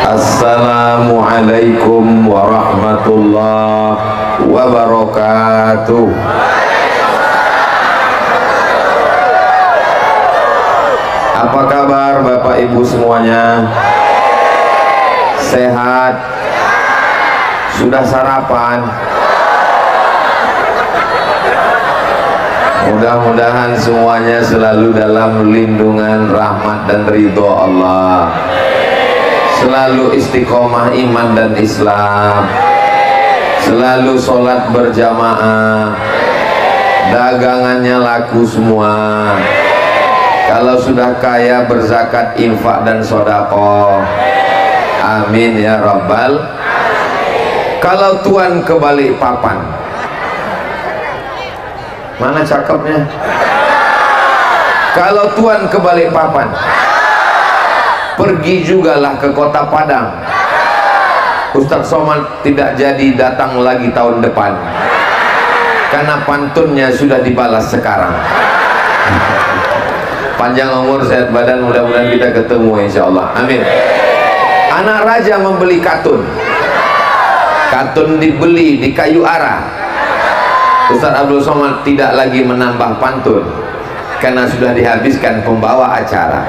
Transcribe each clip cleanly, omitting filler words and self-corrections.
Assalamualaikum warahmatullahi wabarakatuh. Apa kabar Bapak Ibu semuanya? Sehat? Sudah sarapan? Mudah-mudahan semuanya selalu dalam lindungan rahmat dan ridho Allah, selalu istiqomah iman dan Islam, selalu sholat berjamaah, dagangannya laku semua. Kalau sudah kaya berzakat, infak dan sodako. Amin ya Rabbal. Kalau Tuhan ke Balikpapan, mana cakepnya? Kalau Tuhan ke Balikpapan, pergi jugalah ke Kota Padang. Ustadz Somad tidak jadi datang lagi tahun depan karena pantunnya sudah dibalas sekarang. Panjang umur, sehat badan, mudah-mudahan kita ketemu insya Allah. Amin. Anak raja membeli katun. Katun dibeli di kayu arah. Ustadz Abdul Somad tidak lagi menambah pantun karena sudah dihabiskan pembawa acara.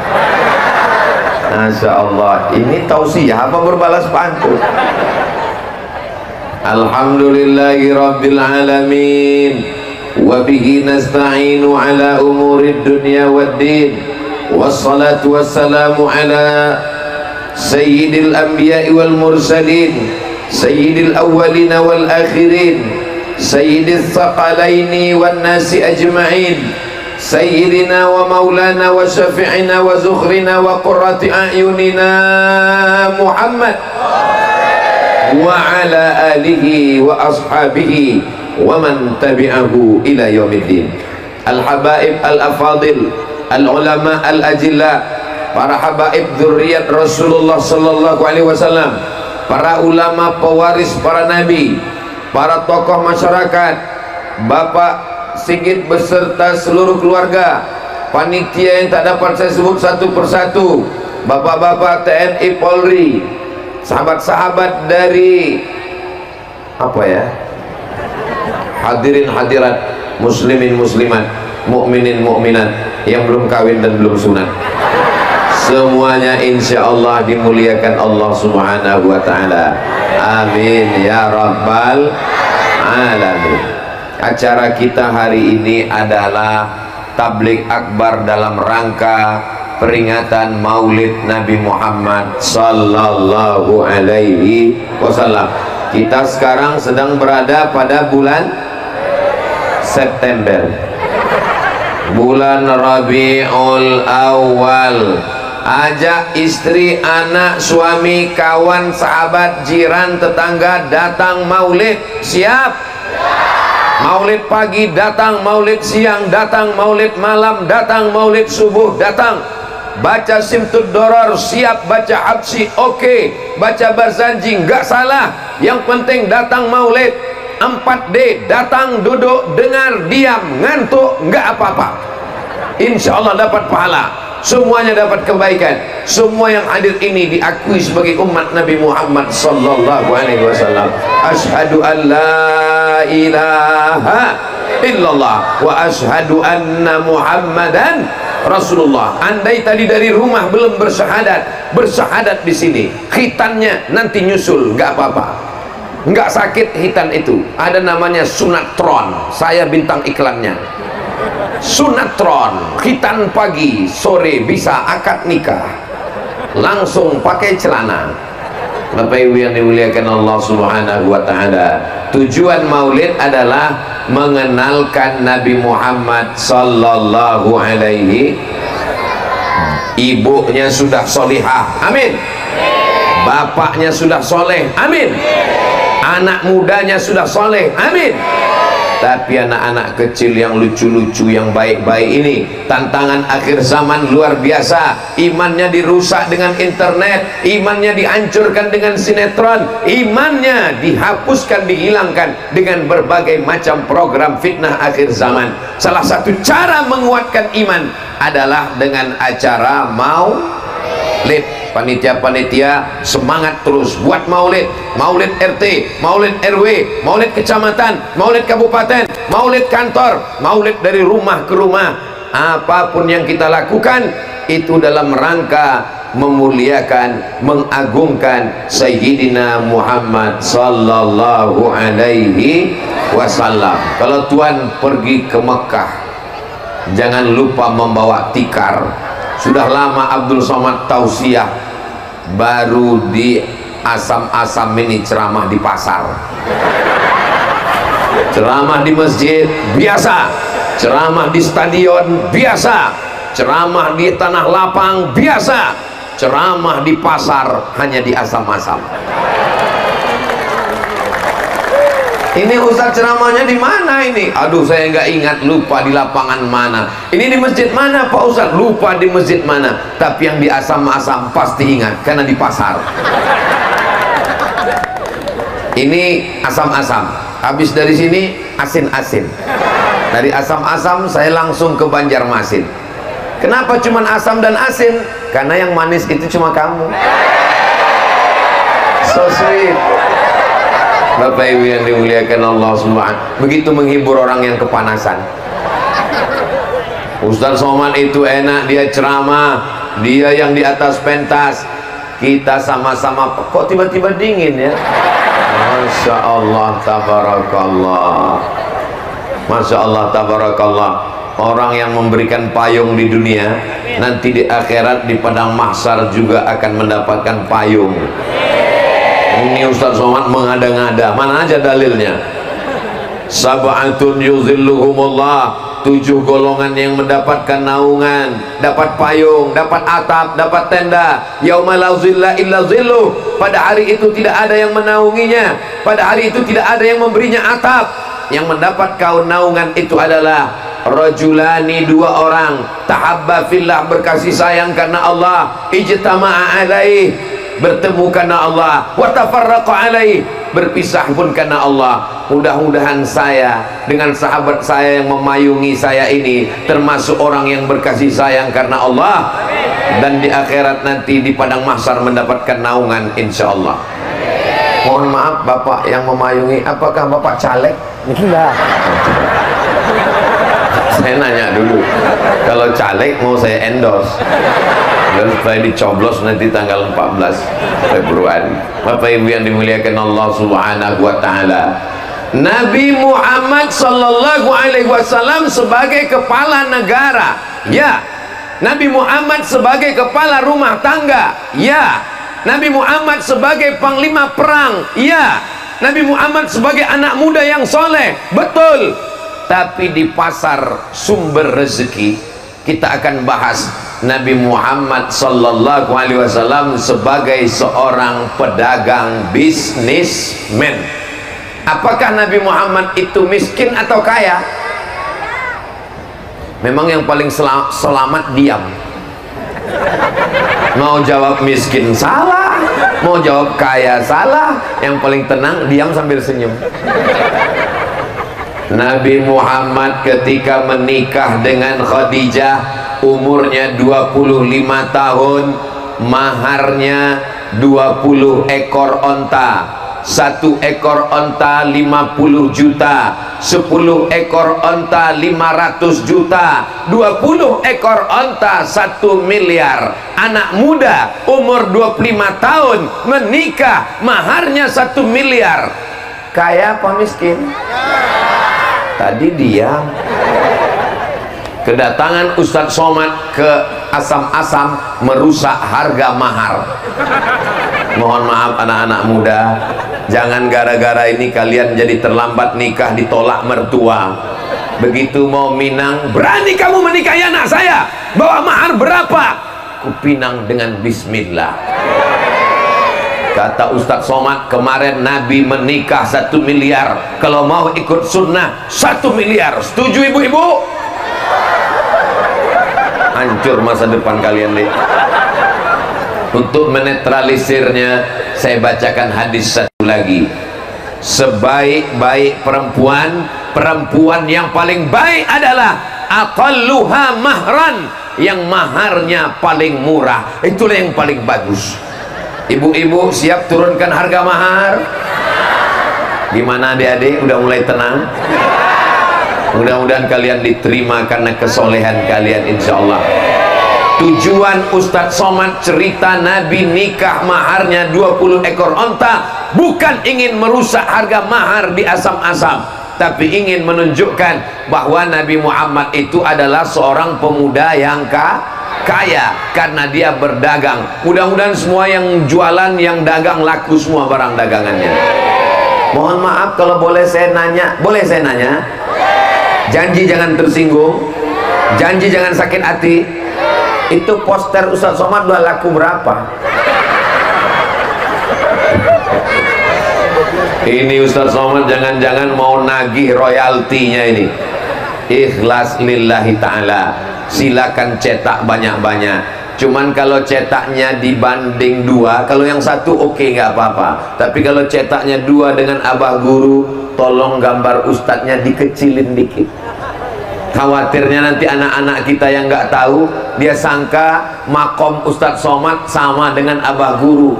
Masya Allah, ini tausiah apa berbalas pantun? Alhamdulillahi Rabbil Alamin, wa bihi nasta'inu ala umurid dunya waddin, wassalatu wassalamu ala sayyidil anbiya'i wal mursalin, sayyidil awwalina wal akhirin, sayyidil thaqalaini wan nasi ajma'in, sayyidina wa maulana wa syafi'ina wa zukhrina wa qurrati a'yunina Muhammad wa ala alihi wa ashabihi wa man tabi'ahu ila yaumiddin. Al-habaib al-afadil, al-ulama al-ajilla, para habaib dzurriyyat Rasulullah sallallahu alaihi wasallam, para ulama pewaris para nabi, para tokoh masyarakat, Bapak Sigit beserta seluruh keluarga, panitia yang tak dapat saya sebut satu persatu, bapak-bapak TNI Polri, sahabat-sahabat dari apa ya, hadirin hadirat, muslimin muslimat, mukminin mukminat yang belum kawin dan belum sunat, semuanya insya Allah dimuliakan Allah subhanahu wa ta'ala. Amin ya Rabbal Alamin. Acara kita hari ini adalah tablik akbar dalam rangka peringatan Maulid Nabi Muhammad sallallahu alaihi wasallam. Kita sekarang sedang berada pada bulan September, bulan Rabiul Awal. Ajak istri, anak, suami, kawan, sahabat, jiran, tetangga datang maulid. Siap? Maulid pagi datang, maulid siang datang, maulid malam datang, maulid subuh datang. Baca Simtud Doror siap, baca Habsi oke, baca Barzanji nggak salah, yang penting datang maulid. 4D, datang, duduk, dengar, diam, ngantuk nggak apa-apa, insya Allah dapat pahala, semuanya dapat kebaikan. Semua yang hadir ini diakui sebagai umat Nabi Muhammad sallallahu alaihi wasallam. Asyhadu an la ilaha illallah wa asyhadu anna Muhammadan Rasulullah. Andai tadi dari rumah belum bersyahadat, bersyahadat di sini. Khitannya nanti nyusul, nggak apa-apa, nggak sakit hitan itu. Ada namanya sunatron, saya bintang iklannya. Sunatron, khitan pagi, sore bisa akad nikah, langsung pakai celana. Bapak Ibu yang dimuliakan Allah subhanahu wa ta'ala, tujuan maulid adalah mengenalkan Nabi Muhammad sallallahu alaihi. Ibunya sudah solihah, amin. Bapaknya sudah soleh, amin. Anak mudanya sudah soleh, amin. Tapi anak-anak kecil yang lucu-lucu, yang baik-baik ini, tantangan akhir zaman luar biasa. Imannya dirusak dengan internet, imannya dihancurkan dengan sinetron, imannya dihapuskan, dihilangkan dengan berbagai macam program fitnah akhir zaman. Salah satu cara menguatkan iman adalah dengan acara maulid. panitia semangat terus buat maulid, maulid RT, maulid RW, maulid kecamatan, maulid kabupaten, maulid kantor, maulid dari rumah ke rumah. Apapun yang kita lakukan itu dalam rangka memuliakan, mengagungkan Sayyidina Muhammad sallallahu alaihi wasallam. Kalau Tuhan pergi ke Mekah, jangan lupa membawa tikar. Sudah lama Abdul Somad tausiah, baru di Asam-Asam ini ceramah di pasar, ceramah di masjid biasa, ceramah di stadion biasa, ceramah di tanah lapang biasa, ceramah di pasar hanya di Asam-Asam. Ini Ustaz ceramahnya di mana ini? Aduh, saya nggak ingat, lupa di lapangan mana. Ini di masjid mana Pak Ustaz? Lupa di masjid mana. Tapi yang di Asam-Asam pasti ingat karena di pasar. Ini Asam-Asam. Habis dari sini Asin-Asin. Dari Asam-Asam saya langsung ke Banjarmasin. Kenapa cuman asam dan asin? Karena yang manis itu cuma kamu. So sweet. Bapak Ibu yang dimuliakan Allah Subhanahu, begitu menghibur orang yang kepanasan. Ustaz Somad itu enak, dia ceramah, dia yang di atas pentas, kita sama-sama kok tiba-tiba dingin ya. Masya Allah tabarakallah, Masya Allah tabarakallah. Orang yang memberikan payung di dunia, nanti di akhirat di padang mahsyar juga akan mendapatkan payung. Ini Ustaz Somad mengada-ngada, mana aja dalilnya? Sab'atun yuzilluhumullah, 7 golongan yang mendapatkan naungan, dapat payung, dapat atap, dapat tenda. Yauma la zilla illa zilluh, pada hari itu tidak ada yang menaunginya, pada hari itu tidak ada yang memberinya atap. Yang mendapat naungan itu adalah rajulani, 2 orang, tahabba fillah, berkasih sayang karena Allah, ijtama'a alaih, bertemu karena Allah, wa tafarraqa alaih, berpisah pun karena Allah. Mudah-mudahan saya dengan sahabat saya yang memayungi saya ini termasuk orang yang berkasih sayang karena Allah. Dan di akhirat nanti di padang mahsyar mendapatkan naungan insyaallah. Mohon maaf Bapak yang memayungi, apakah Bapak caleg? Enggak. Saya nanya dulu, kalau caleg mau saya endorse, dan supaya dicoblos nanti tanggal 14 Februari. Bapak Ibu yang dimuliakan Allah Subhanahu wa taala, Nabi Muhammad sallallahu alaihi wasallam sebagai kepala negara, ya. Nabi Muhammad sebagai kepala rumah tangga, ya. Nabi Muhammad sebagai panglima perang, ya. Nabi Muhammad sebagai anak muda yang soleh, betul. Tapi di pasar sumber rezeki kita akan bahas Nabi Muhammad sallallahu alaihi wasallam sebagai seorang pedagang bisnismen. Apakah Nabi Muhammad itu miskin atau kaya? Memang yang paling selamat diam. Mau jawab miskin salah, mau jawab kaya salah, yang paling tenang diam sambil senyum. Nabi Muhammad ketika menikah dengan Khadijah umurnya 25 tahun, maharnya 20 ekor onta. 1 ekor onta 50 juta, 10 ekor onta 500 juta, 20 ekor onta 1 miliar. Anak muda umur 25 tahun menikah, maharnya 1 miliar. Kaya apa miskin? Tadi diam. Kedatangan Ustadz Somad ke Asam-Asam merusak harga mahar. Mohon maaf anak-anak muda, jangan gara-gara ini kalian jadi terlambat nikah, ditolak mertua. Begitu mau minang, berani kamu menikahi anak saya, bawa mahar berapa? Kupinang dengan bismillah. Kata Ustadz Somad, kemarin Nabi menikah 1 miliar, kalau mau ikut sunnah 1 miliar. Setuju ibu-ibu? Hancur masa depan kalian deh. Untuk menetralisirnya, saya bacakan hadis satu lagi. Sebaik-baik perempuan, perempuan yang paling baik adalah aqalluha mahran, yang maharnya paling murah. Itulah yang paling bagus. Ibu-ibu siap turunkan harga mahar? Gimana adik-adik, udah mulai tenang? Mudah-mudahan kalian diterima karena kesolehan kalian, insya Allah. Tujuan Ustadz Somad cerita Nabi nikah maharnya 20 ekor onta bukan ingin merusak harga mahar di asam-asam, tapi ingin menunjukkan bahwa Nabi Muhammad itu adalah seorang pemuda yang kaya karena dia berdagang. Mudah-mudahan semua yang jualan, yang dagang laku semua barang dagangannya. Mohon maaf kalau boleh saya nanya. Boleh saya nanya? Janji jangan tersinggung, janji jangan sakit hati. Itu poster Ustadz Somad udah laku berapa? Ini Ustadz Somad jangan-jangan mau nagih royaltinya ini. Ikhlas lillahi ta'ala. Silakan cetak banyak-banyak. Cuman kalau cetaknya dibanding 2, kalau yang satu oke, nggak apa-apa. Tapi kalau cetaknya 2 dengan abah guru, tolong gambar ustadznya dikecilin dikit. Khawatirnya nanti anak-anak kita yang nggak tahu, dia sangka makom Ustadz Somad sama dengan abah guru.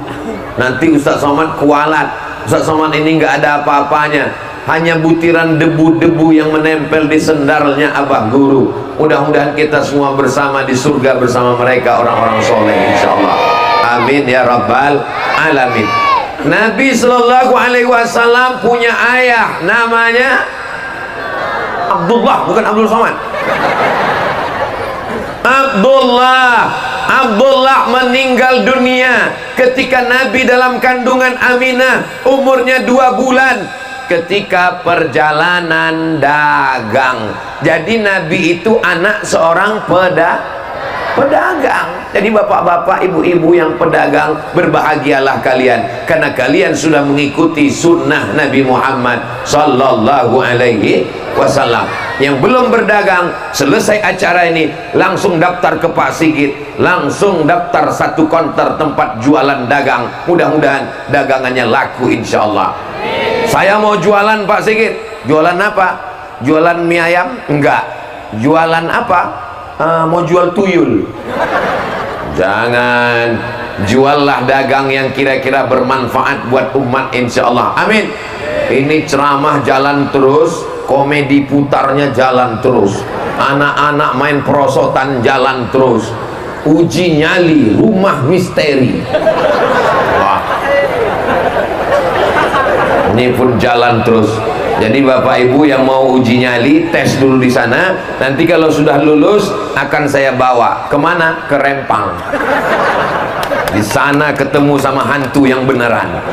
Nanti Ustadz Somad kualat. Ustadz Somad ini nggak ada apa-apanya, hanya butiran debu-debu yang menempel di sendarnya abah guru. Mudah-mudahan kita semua bersama di surga bersama mereka, orang-orang soleh, insya Allah. Amin ya rabbal alamin. Nabi Shallallahu Alaihi Wasallam punya ayah namanya Abdullah, bukan Abdul Somad. Abdullah meninggal dunia ketika Nabi dalam kandungan Aminah, umurnya 2 bulan, ketika perjalanan dagang. Jadi Nabi itu anak seorang pedagang. Jadi bapak-bapak, ibu-ibu yang pedagang, berbahagialah kalian karena kalian sudah mengikuti sunnah Nabi Muhammad sallallahu alaihi wasallam. Yang belum berdagang, selesai acara ini langsung daftar ke Pak Sigit, langsung daftar 1 konter tempat jualan dagang. Mudah-mudahan dagangannya laku, insya Allah. Saya mau jualan Pak Sigit. Jualan apa? Jualan mie ayam? Enggak. Jualan apa? Mau jual tuyul. Jangan. Juallah dagang yang kira-kira bermanfaat buat umat, insya Allah. Amin. Ini ceramah jalan terus, komedi putarnya jalan terus, anak-anak main perosotan jalan terus, uji nyali rumah misteri. Wah, ini pun jalan terus. Jadi bapak ibu yang mau uji nyali, tes dulu di sana. Nanti kalau sudah lulus akan saya bawa kemana? Ke Rempang. Di sana ketemu sama hantu yang beneran.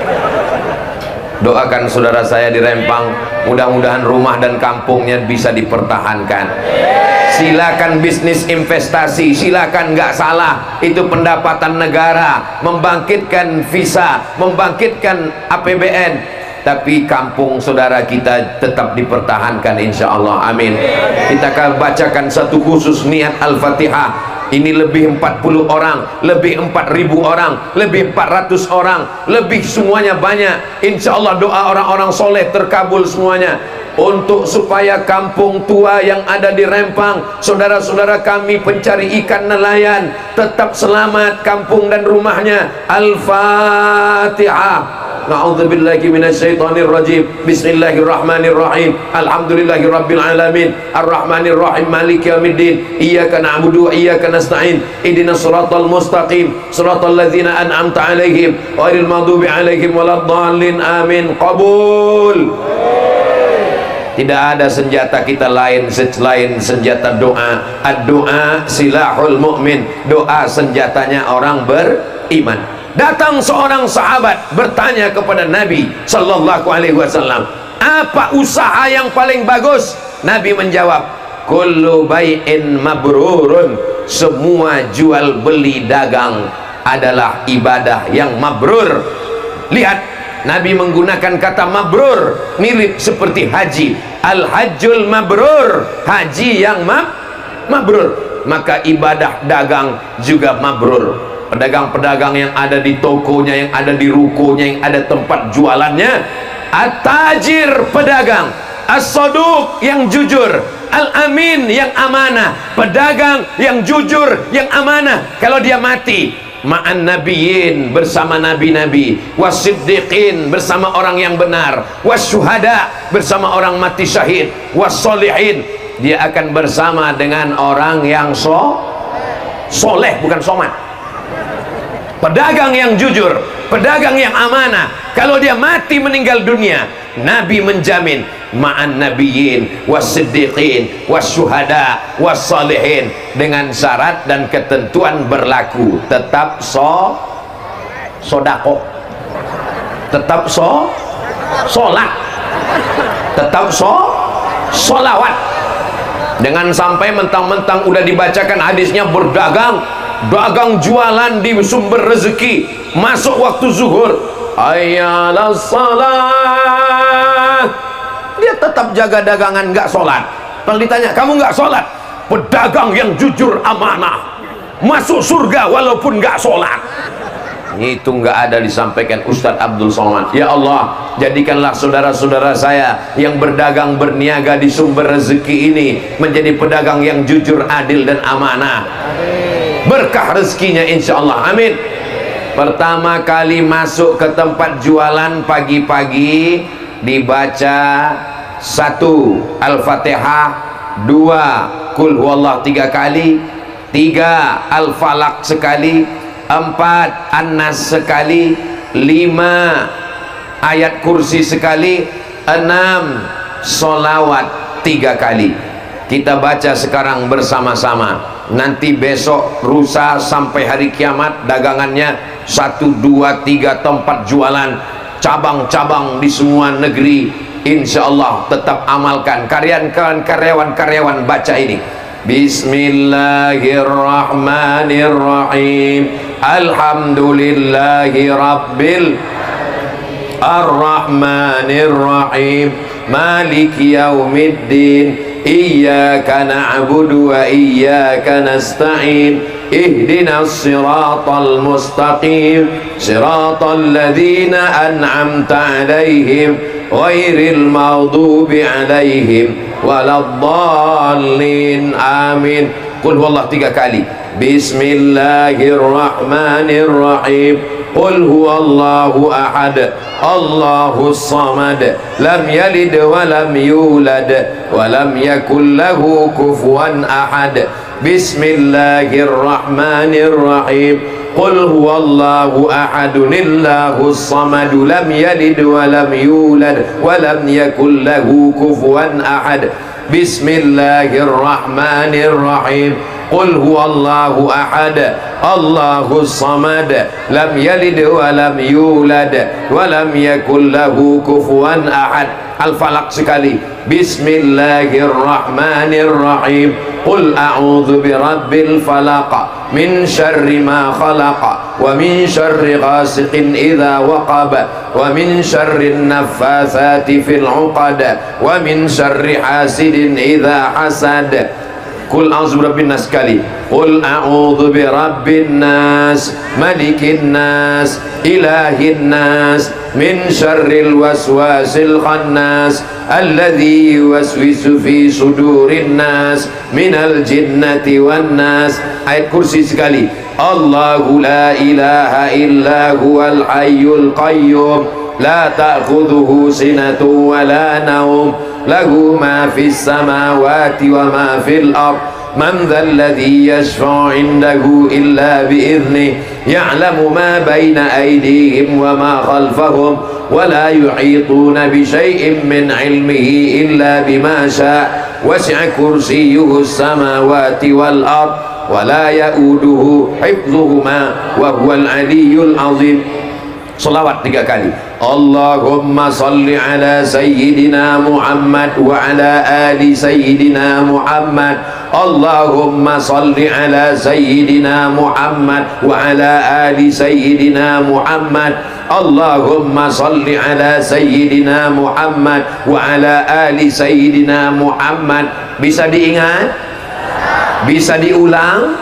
Doakan saudara saya di Rempang, mudah-mudahan rumah dan kampungnya bisa dipertahankan. Silakan bisnis investasi, silakan, nggak salah, itu pendapatan negara, membangkitkan visa, membangkitkan APBN. Tapi kampung saudara kita tetap dipertahankan, insya Allah. Amin. Kita akan bacakan satu khusus niat Al-Fatihah. Ini lebih 40 orang, lebih 4.000 orang, lebih 400 orang, lebih, semuanya banyak. Insya Allah doa orang-orang soleh terkabul semuanya. Untuk supaya kampung tua yang ada di Rempang, saudara-saudara kami pencari ikan nelayan, tetap selamat kampung dan rumahnya. Al-Fatihah. Na'udzubillahi minasyaitonir rajim. Bismillahirrahmanirrahim. Alhamdulillahirabbil alamin. Arrahmanir rahim. Maliki yaumiddin. Iyyaka na'budu wa iyyaka nasta'in. Ihdinas siratal mustaqim. Siratal ladzina an'amta 'alaihim ghairil maghdubi 'alaihim waladdallin. Amin. Qabul. Tidak ada senjata kita lain selain senjata doa. Ad-doa silahul mu'min. Doa senjatanya orang beriman. Datang seorang sahabat bertanya kepada Nabi sallallahu alaihi wasallam, apa usaha yang paling bagus? Nabi menjawab, kullu bai'in mabrurun. Semua jual beli dagang adalah ibadah yang mabrur. Lihat, Nabi menggunakan kata mabrur, mirip seperti haji. Al-hajjul mabrur, haji yang mabrur. Maka ibadah dagang juga mabrur. Pedagang-pedagang yang ada di tokonya, yang ada di rukonya, yang ada tempat jualannya, at-tajir pedagang, as-saduq yang jujur, al-amin yang amanah, pedagang yang jujur yang amanah. Kalau dia mati, ma'an nabiyyin, bersama nabi-nabi, wasiddiqin, bersama orang yang benar, wasyuhada, bersama orang mati syahid, wassolihin, dia akan bersama dengan orang yang soleh, bukan somat. Pedagang yang jujur, pedagang yang amanah, kalau dia mati meninggal dunia, Nabi menjamin ma'an nabiyyin wasiddiqin wasyuhada wassalihin, dengan syarat dan ketentuan berlaku, tetap sodako, tetap sholat, tetap sholawat. Jangan sampai mentang-mentang udah dibacakan hadisnya dagang jualan di sumber rezeki, masuk waktu zuhur, ayyalas salat, dia tetap jaga dagangan, nggak sholat. Kalau ditanya, kamu nggak sholat? Pedagang yang jujur amanah masuk surga walaupun nggak sholat. Itu nggak ada disampaikan Ustadz Abdul Somad. Ya Allah, jadikanlah saudara-saudara saya yang berdagang berniaga di sumber rezeki ini menjadi pedagang yang jujur, adil dan amanah. Berkah rezekinya insya Allah, amin. Pertama kali masuk ke tempat jualan pagi-pagi, dibaca 1 Al-Fatihah, 2 Qul huwallah 3 kali, 3 Al-Falaq sekali, 4 An-Nas sekali, 5 ayat kursi sekali, 6 solawat 3 kali. Kita baca sekarang bersama-sama. Nanti besok, lusa, sampai hari kiamat, dagangannya 1, 2, 3 tempat jualan, cabang-cabang di semua negeri. Insya Allah tetap amalkan. Karyawan-karyawan baca ini. Bismillahirrahmanirrahim. Alhamdulillahi rabbil ar-rahmanirrahim. Maliki yaumiddin. Iyyaka na'budu wa iyyaka nasta'in. Ihdinas siratal mustaqim. Siratal ladzina an'amta 'alaihim ghairil maghdubi 'alaihim waladdallin. Amin. Qul huwallahu 3 kali. Bismillahirrahmanirrahim. Qul huwallahu ahad, Allahus samad, lam yalid wa lam yulad wa lam yakul lahu kufuwan ahad. Bismillahirrahmanirrahim. Qul huwallahu ahadunillahus samad, lam yalid wa lam yulad wa lam yakul lahu kufuwan ahad. Bismillahirrahmanirrahim. Qul huwallahu ahad, Allahus samad, lam yalid wa lam yulad wa lam yakul lahu kufuwan ahad. Al-Falaq sekali. Bismillahirrahmanirrahim. Qul a'udzu birabbil falaq min syarri ma khalaq wa min syarri ghasiqin idza waqab wa min syarri naffatsati fil 'uqad wa min syarri hasidin idza hasad. Qul a'udzu birabbin nas sekali. Qul a'udzu birabbin nas, malikin nas, ilahin nas, min syarril waswasil khannas, alladzi yuwaswisu fi sudurin nas, minal jinnati wan nas. Ayat kursi sekali. Allahu la ilaha illa huwal hayyul qayyum, la ta'khudhuhu sinatun wa la nawm, lahu ma fis samawati wa ma fil ard, man dhal ladzi yashfa'u 'indahu illa bi idhnihi, ya'lamu ma baina aydihim wa ma khalfahum wa la yuhituna bi shay'in min 'ilmihi illa bima syaa, wasi'a kursiyyuhu as-samawati wal ard wa la ya'uduhu hifdhuhuma wa huwal 'aliyyul 'azim. Salawat 3 kali. Allahumma salli ala sayyidina Muhammad wa ala ali sayyidina Muhammad. Allahumma salli ala sayyidina Muhammad wa ala ali sayyidina Muhammad. Allahumma salli ala sayyidina Muhammad wa ala ali sayyidina Muhammad. Bisa diingat? Bisa diulang?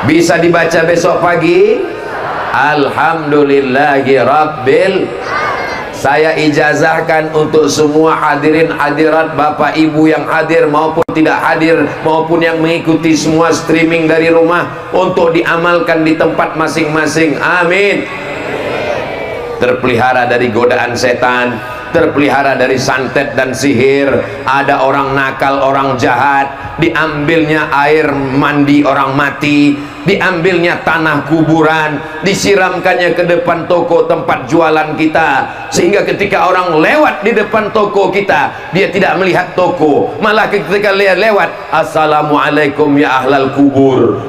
Bisa dibaca besok pagi? Alhamdulillahi rabbil. Saya ijazahkan untuk semua hadirin hadirat, bapak ibu yang hadir maupun tidak hadir, maupun yang mengikuti semua streaming dari rumah, untuk diamalkan di tempat masing-masing. Amin. Terpelihara dari godaan setan, terpelihara dari santet dan sihir. Ada orang nakal, orang jahat, diambilnya air mandi orang mati, diambilnya tanah kuburan, disiramkannya ke depan toko tempat jualan kita, sehingga ketika orang lewat di depan toko kita, dia tidak melihat toko, malah ketika lewat, assalamualaikum ya ahlal kubur,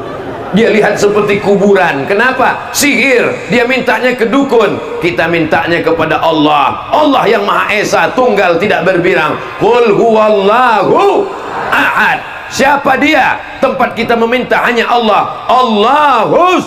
dia lihat seperti kuburan. Kenapa? Sihir. Dia mintanya ke dukun, kita mintanya kepada Allah. Allah yang Maha Esa, tunggal, tidak berbirang. Qul huwallahu ahad. Siapa dia? Tempat kita meminta hanya Allah. Allahus.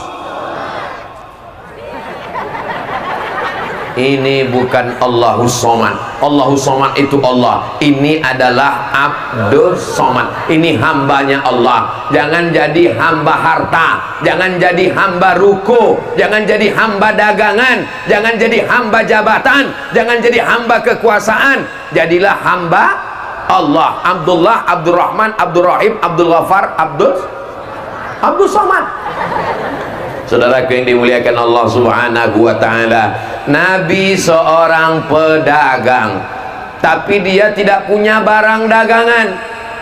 Ini bukan Allahus Somad. Allahus Somad itu Allah. Ini adalah Abdus Somad. Ini hambanya Allah. Jangan jadi hamba harta, jangan jadi hamba ruko, jangan jadi hamba dagangan, jangan jadi hamba jabatan, jangan jadi hamba kekuasaan. Jadilah hamba Allah. Abdullah, Abdurrahman, Abdurrahim, Abdul Ghafar, Abdus Somad. Saudaraku yang dimuliakan Allah Subhanahu wa ta'ala, Nabi seorang pedagang, tapi dia tidak punya barang dagangan.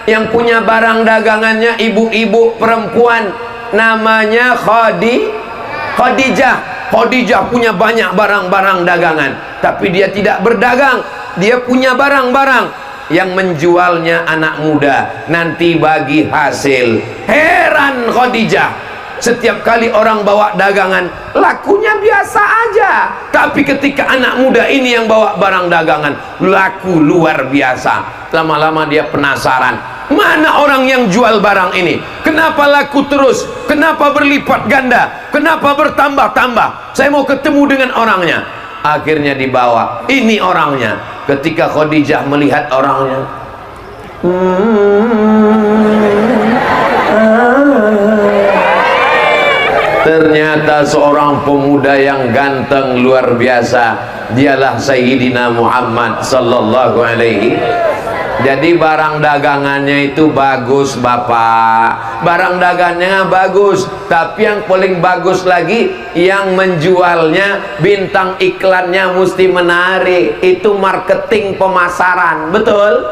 Yang punya barang dagangannya ibu-ibu perempuan, namanya Khadijah. Khadijah punya banyak barang-barang dagangan, tapi dia tidak berdagang. Dia punya barang-barang, yang menjualnya anak muda, nanti bagi hasil. Heran Khadijah, setiap kali orang bawa dagangan, lakunya biasa aja, tapi ketika anak muda ini yang bawa barang dagangan, laku luar biasa. Lama-lama dia penasaran, mana orang yang jual barang ini? Kenapa laku terus? Kenapa berlipat ganda? Kenapa bertambah-tambah? Saya mau ketemu dengan orangnya. Akhirnya dibawa, ini orangnya. Ketika Khadijah melihat orangnya, ternyata seorang pemuda yang ganteng luar biasa. Dialah Sayyidina Muhammad sallallahu alaihi. Jadi barang dagangannya itu bagus bapak, barang dagangannya bagus, tapi yang paling bagus lagi yang menjualnya, bintang iklannya mesti menarik. Itu marketing pemasaran, betul?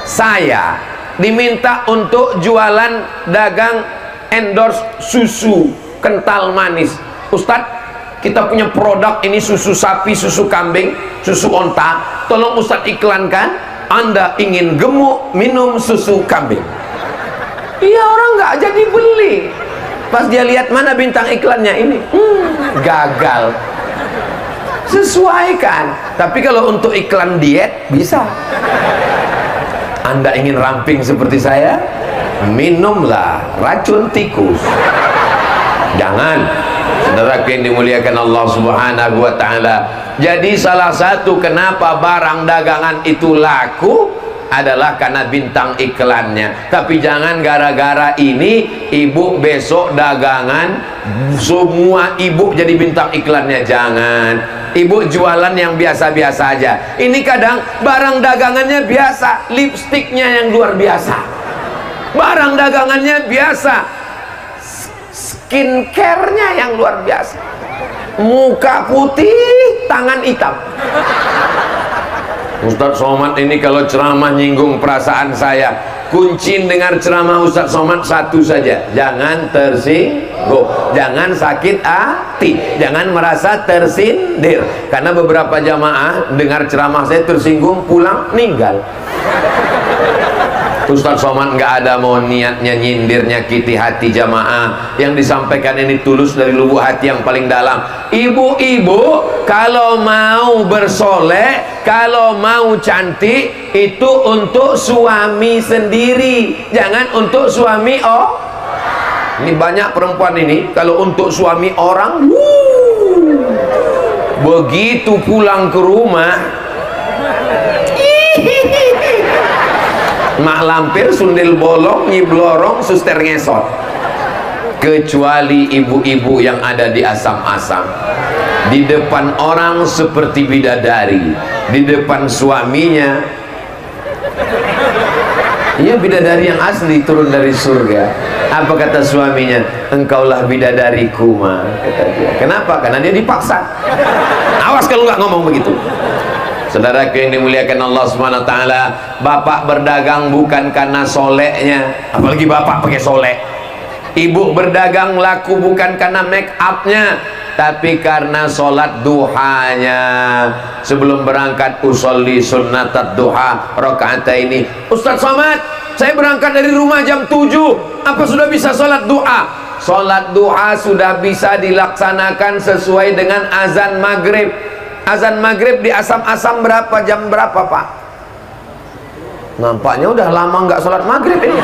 Saya diminta untuk jualan dagang endorse susu kental manis. Ustadz, kita punya produk ini, susu sapi, susu kambing, susu onta, tolong Ustadz iklankan. Anda ingin gemuk, minum susu kambing. Iya, orang nggak jadi beli. Pas dia lihat mana bintang iklannya ini, gagal. Sesuaikan. Tapi kalau untuk iklan diet bisa. Anda ingin ramping seperti saya, minumlah racun tikus. Jangan. Saudara yang dimuliakan Allah Subhanahu wa ta'ala. Jadi salah satu kenapa barang dagangan itu laku adalah karena bintang iklannya. Tapi jangan gara-gara ini ibu besok dagangan semua ibu jadi bintang iklannya. Jangan. Ibu jualan yang biasa-biasa aja. Ini kadang barang dagangannya biasa, lipstiknya yang luar biasa, barang dagangannya biasa, skincare-nya yang luar biasa, muka putih, tangan hitam. Ustadz Somad ini kalau ceramah nyinggung perasaan saya. Kunci dengar ceramah Ustadz Somad satu saja, jangan tersinggung, jangan sakit hati, jangan merasa tersindir. Karena beberapa jamaah dengar ceramah saya tersinggung, pulang meninggal. Ustadz Somad nggak ada mau niatnya nyindir, nyakiti hati jamaah. Yang disampaikan ini tulus dari lubuk hati yang paling dalam. Ibu-ibu kalau mau bersolek, kalau mau cantik, itu untuk suami sendiri, jangan untuk suami ini banyak perempuan ini kalau untuk suami orang, begitu pulang ke rumah mak lampir, sundel bolong, nyiblorong, suster ngesot. Kecuali ibu-ibu yang ada di asam-asam. Di depan orang seperti bidadari, di depan suaminya, iya bidadari yang asli turun dari surga. Apa kata suaminya? Engkaulah bidadariku ma, kata dia. Kenapa? Karena dia dipaksa. Awas kalau nggak ngomong begitu. Saudara yang dimuliakan Allah Subhanahu wa taala, bapak berdagang bukan karena soleknya, apalagi bapak pakai solek. Ibu berdagang laku bukan karena make upnya, tapi karena sholat duhanya. Sebelum berangkat usolli sunnatat duha rakaataini. Ustaz Somad, saya berangkat dari rumah jam 7, apa sudah bisa sholat duha? Sholat duha sudah bisa dilaksanakan sesuai dengan azan maghrib. Azan maghrib di asam-asam berapa, jam berapa Pak? Nampaknya udah lama nggak sholat maghrib ini.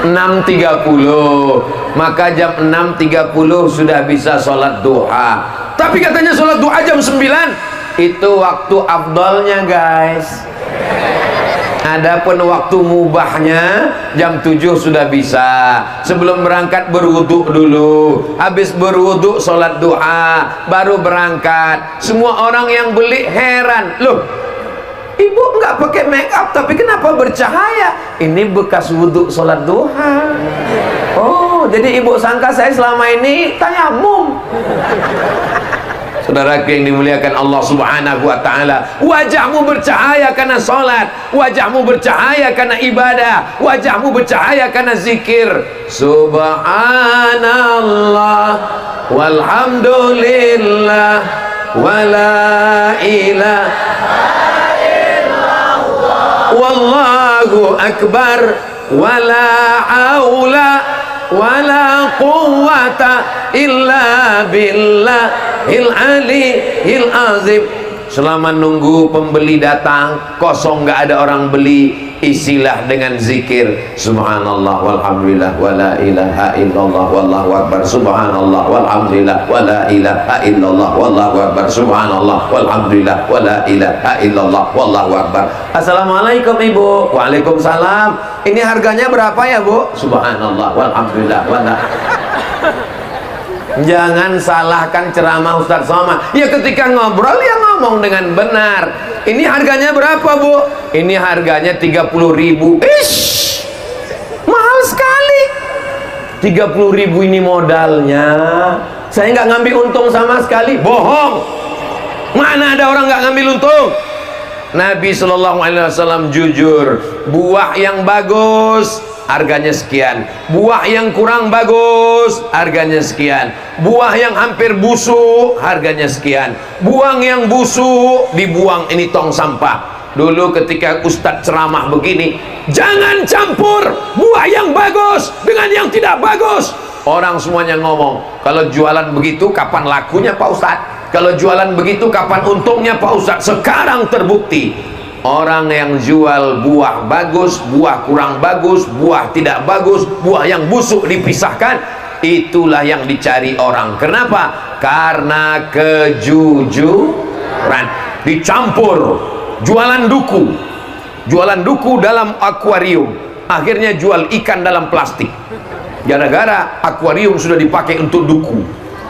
6.30, maka jam 6.30 sudah bisa sholat duha. Tapi katanya sholat duha jam 9, itu waktu afdolnya guys. Adapun waktu mubahnya jam 7 sudah bisa. Sebelum berangkat berwudu dulu, habis berwudu sholat duha, baru berangkat. Semua orang yang beli heran, loh ibu nggak pakai make up tapi kenapa bercahaya? Ini bekas wudhu sholat duha. Oh, jadi ibu sangka saya selama ini tayamum. Saudara yang dimuliakan Allah Subhanahu wa taala, wajahmu bercahaya karena sholat, wajahmu bercahaya karena ibadah, wajahmu bercahaya karena zikir. Subhanallah walhamdulillah wala ilaha wallahu akbar wala haula wala quwwata illa billahil aliyil azim. Selama nunggu pembeli datang kosong, nggak ada orang beli, isilah dengan zikir subhanallah walhamdulillah wala ilaha illallah wallahu akbar, subhanallah walhamdulillah wala ilaha illallah wallahu akbar, subhanallah walhamdulillah wala ilaha illallah wallahu akbar. Assalamualaikum ibu. Waalaikumsalam. Ini harganya berapa ya bu? Subhanallah walhamdulillah wala. Jangan salahkan ceramah Ustaz Somad. Ya ketika ngobrol ya ngomong dengan benar. Ini harganya berapa bu? Ini harganya 30.000. Ish, mahal sekali. 30.000 ini modalnya. Saya nggak ngambil untung sama sekali. Bohong. Mana ada orang nggak ngambil untung? Nabi Shallallahu Alaihi Wasallam jujur. Buah yang bagus harganya sekian, buah yang kurang bagus harganya sekian, buah yang hampir busuk harganya sekian. Buang yang busuk dibuang, ini tong sampah. Dulu ketika Ustadz ceramah begini, jangan campur buah yang bagus dengan yang tidak bagus. Orang semuanya ngomong, kalau jualan begitu kapan lakunya Pak Ustadz? Kalau jualan begitu kapan untungnya Pak Ustadz? Sekarang terbukti, orang yang jual buah bagus, buah kurang bagus, buah tidak bagus, buah yang busuk dipisahkan, itulah yang dicari orang. Kenapa? Karena kejujuran. Dicampur. Jualan duku dalam akuarium, akhirnya jual ikan dalam plastik. Gara-gara akuarium sudah dipakai untuk duku.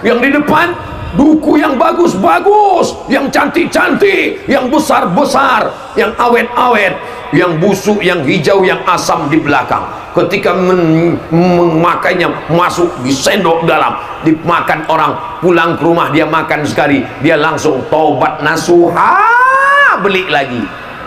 Yang di depan duku yang bagus-bagus, yang cantik-cantik, yang besar-besar, yang awet-awet, yang busuk, yang hijau, yang asam di belakang. Ketika memakainya masuk di sendok dalam, dimakan orang, pulang ke rumah dia makan sekali, dia langsung taubat nasuha, beli lagi.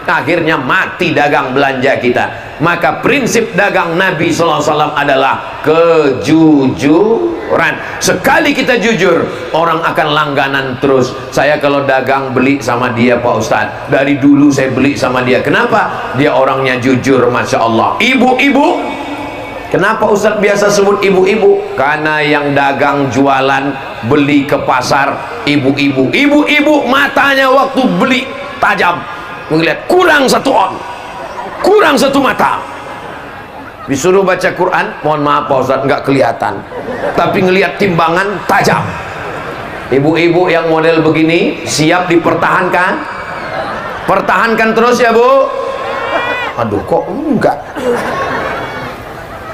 Akhirnya mati dagang belanja kita. Maka prinsip dagang Nabi SAW adalah kejujuran. Sekali kita jujur, orang akan langganan terus. Saya kalau dagang beli sama dia Pak Ustadz, dari dulu saya beli sama dia. Kenapa? Dia orangnya jujur, Masya Allah. Ibu-ibu, kenapa Ustadz biasa sebut ibu-ibu? Karena yang dagang jualan beli ke pasar ibu-ibu. Ibu-ibu matanya waktu beli tajam, melihat kurang satu on, kurang satu mata. Disuruh baca Quran, mohon maaf Pak Ustadz nggak kelihatan, tapi ngelihat timbangan tajam. Ibu-ibu yang model begini siap dipertahankan, pertahankan terus ya bu. Aduh kok enggak.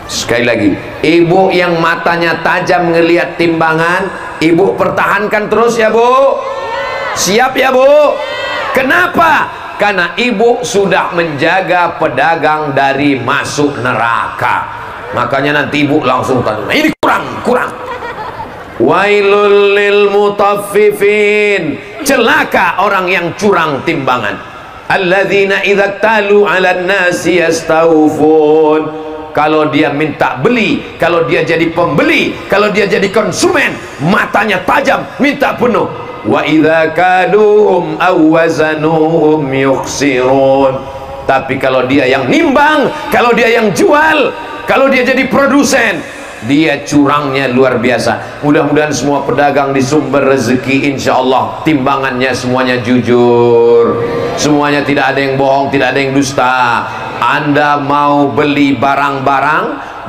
Sekali lagi, ibu yang matanya tajam ngelihat timbangan, Ibu pertahankan terus ya Bu. Siap ya Bu? Kenapa? Karena ibu sudah menjaga pedagang dari masuk neraka. Makanya nanti ibu langsung tanya, ini kurang. Wailul lil mutaffifin, celaka orang yang curang timbangan. Alladzina idza talu 'alan nasi yastawfun. Kalau dia minta beli, kalau dia jadi pembeli, kalau dia jadi konsumen, matanya tajam, minta penuh. Wa idza kaduhum aw wazanuhum yukhsirun. Tapi kalau dia yang nimbang, kalau dia yang jual, kalau dia jadi produsen, dia curangnya luar biasa. Mudah-mudahan semua pedagang di Sumber Rezeki insya Allah timbangannya semuanya jujur, semuanya tidak ada yang bohong, tidak ada yang dusta. Anda mau beli barang-barang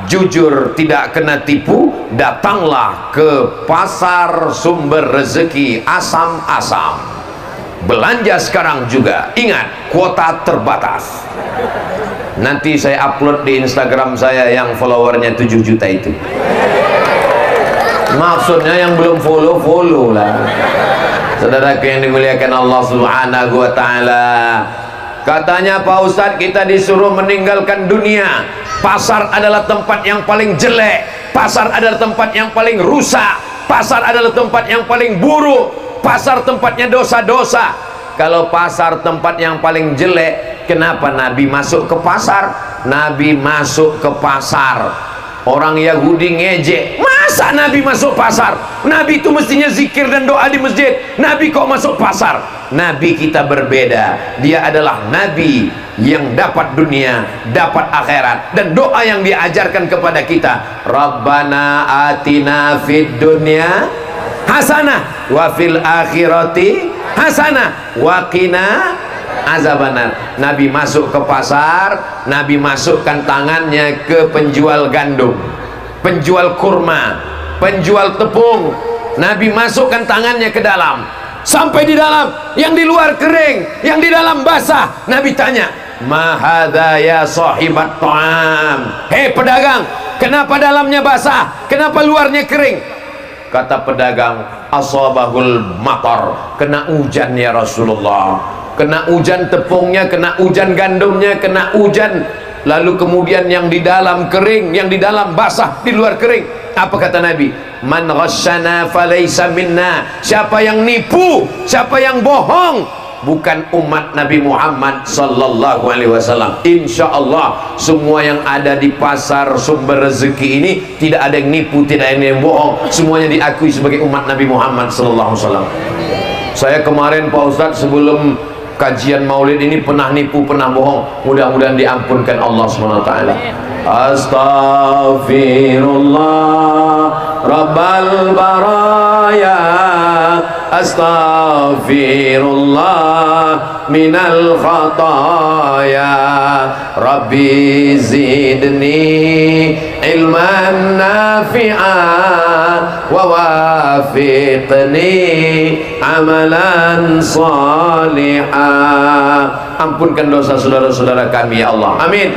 jujur, tidak kena tipu, datanglah ke pasar Sumber Rezeki Asam-Asam. Belanja sekarang juga, ingat kuota terbatas. Nanti saya upload di Instagram saya yang followernya 7 juta itu. Maksudnya yang belum follow lah. Saudaraku yang dimuliakan Allah Subhanahu wa ta'ala, katanya Pak Ustadz, kita disuruh meninggalkan dunia. Pasar adalah tempat yang paling jelek, pasar adalah tempat yang paling rusak, pasar adalah tempat yang paling buruk, pasar tempatnya dosa-dosa. Kalau pasar tempat yang paling jelek, kenapa Nabi masuk ke pasar? Nabi masuk ke pasar, orang Yahudi ngejek, masa Nabi masuk pasar? Nabi itu mestinya zikir dan doa di masjid, Nabi kok masuk pasar? Nabi kita berbeda, dia adalah Nabi yang dapat dunia, dapat akhirat, dan doa yang diajarkan kepada kita, Rabbana atina fid dunya hasanah wa fil akhirati hasanah wa qina azabannar. Nabi masuk ke pasar, Nabi masukkan tangannya ke penjual gandum, penjual kurma, penjual tepung. Nabi masukkan tangannya ke dalam, sampai di dalam, yang di luar kering, yang di dalam basah. Nabi tanya, ma hadza ya sahibat ta'am, hei pedagang, kenapa dalamnya basah, kenapa luarnya kering? Kata pedagang, asabahul matar, kena hujan ya Rasulullah, kena hujan tepungnya, kena hujan gandumnya, kena hujan. Lalu kemudian yang di dalam kering, yang di dalam basah, di luar kering. Apa kata Nabi? Man ghasyana falaysa minna. Siapa yang nipu, siapa yang bohong, bukan umat Nabi Muhammad sallallahu alaihi wasallam. Insya Allah semua yang ada di pasar Sumber Rezeki ini tidak ada yang nipu, tidak ada yang bohong, semuanya diakui sebagai umat Nabi Muhammad sallallahu alaihi wasallam. Saya kemarin Pak Ustadz sebelum kajian maulid ini pernah nipu, pernah bohong. Mudah-mudahan diampunkan Allah Subhanahu wa taala. Astaghfirullah Rabbal baraya, astaghfirullah minal khataya, Rabbi zidni ilman nafi'an wa wafiqni amalan salihah. Ampunkan dosa saudara-saudara kami ya Allah, amin.